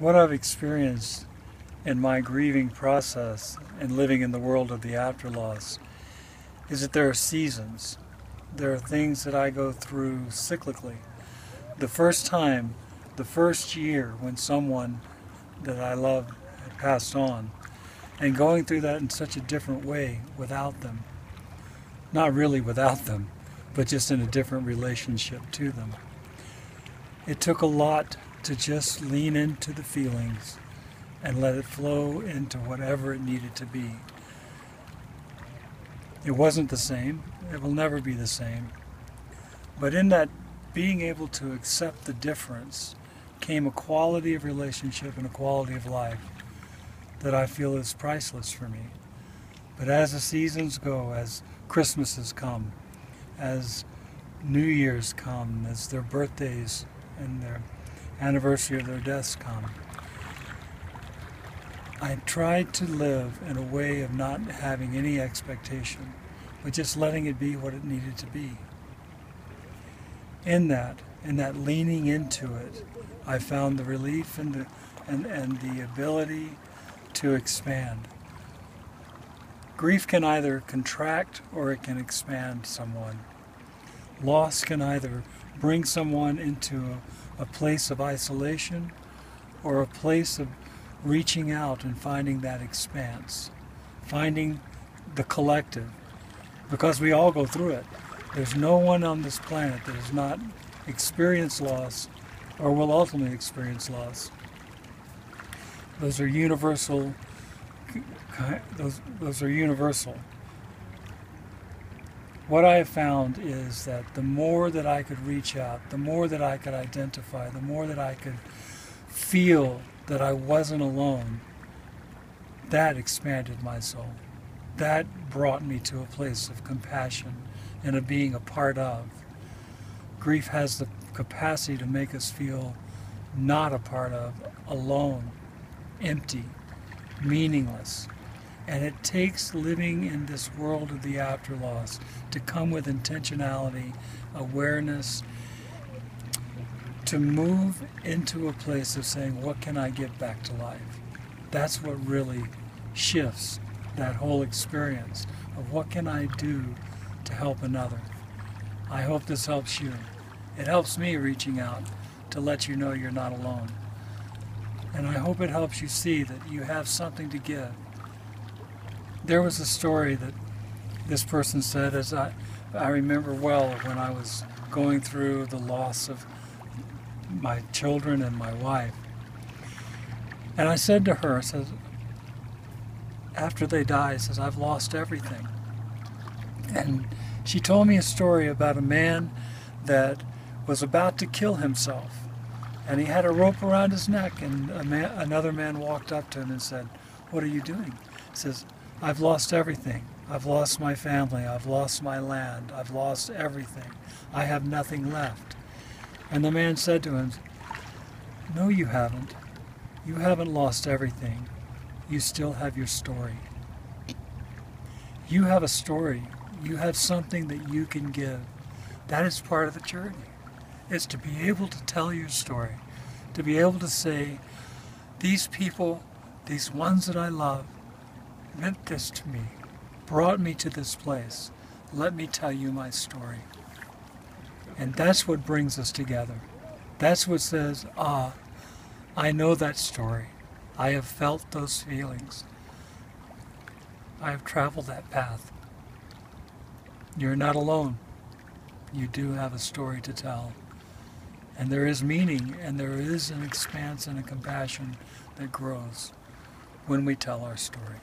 What I've experienced in my grieving process and living in the world of the afterloss is that there are seasons. There are things that I go through cyclically. The first time, the first year when someone that I loved had passed on, and going through that in such a different way without them. Not really without them, but just in a different relationship to them. It took a lot to just lean into the feelings and let it flow into whatever it needed to be. It wasn't the same. It will never be the same. But in that being able to accept the difference came a quality of relationship and a quality of life that I feel is priceless for me. But as the seasons go, as Christmases come, as New Year's come, as their birthdays and their anniversary of their deaths come, I tried to live in a way of not having any expectation, but just letting it be what it needed to be. In that leaning into it, I found the relief and the ability to expand. Grief can either contract or it can expand someone. Loss can either bring someone into a place of isolation or a place of reaching out and finding that expanse, finding the collective, because we all go through it. There's no one on this planet that has not experienced loss or will ultimately experience loss. Those are universal. Those are universal. What I have found is that the more that I could reach out, the more that I could identify, the more that I could feel that I wasn't alone, that expanded my soul. That brought me to a place of compassion and of being a part of. Grief has the capacity to make us feel not a part of, alone, empty, meaningless. And it takes living in this world of the afterloss to come with intentionality, awareness, to move into a place of saying, what can I give back to life? That's what really shifts that whole experience of what can I do to help another. I hope this helps you. It helps me reaching out to let you know you're not alone. And I hope it helps you see that you have something to give. There was a story that this person said, as I remember well, when I was going through the loss of my children and my wife. And I said to her, I said, after they died, I says, I've lost everything. And she told me a story about a man that was about to kill himself. And he had a rope around his neck, and another man walked up to him and said, what are you doing? He says, I've lost everything. I've lost my family. I've lost my land. I've lost everything. I have nothing left. And the man said to him, no, you haven't. You haven't lost everything. You still have your story. You have a story. You have something that you can give. That is part of the journey. It's to be able to tell your story, to be able to say, these people, these ones that I love, meant this to me, brought me to this place. Let me tell you my story. And that's what brings us together. That's what says, I know that story. I have felt those feelings. I have traveled that path. You're not alone. You do have a story to tell. And there is meaning, and there is an expanse and a compassion that grows when we tell our story.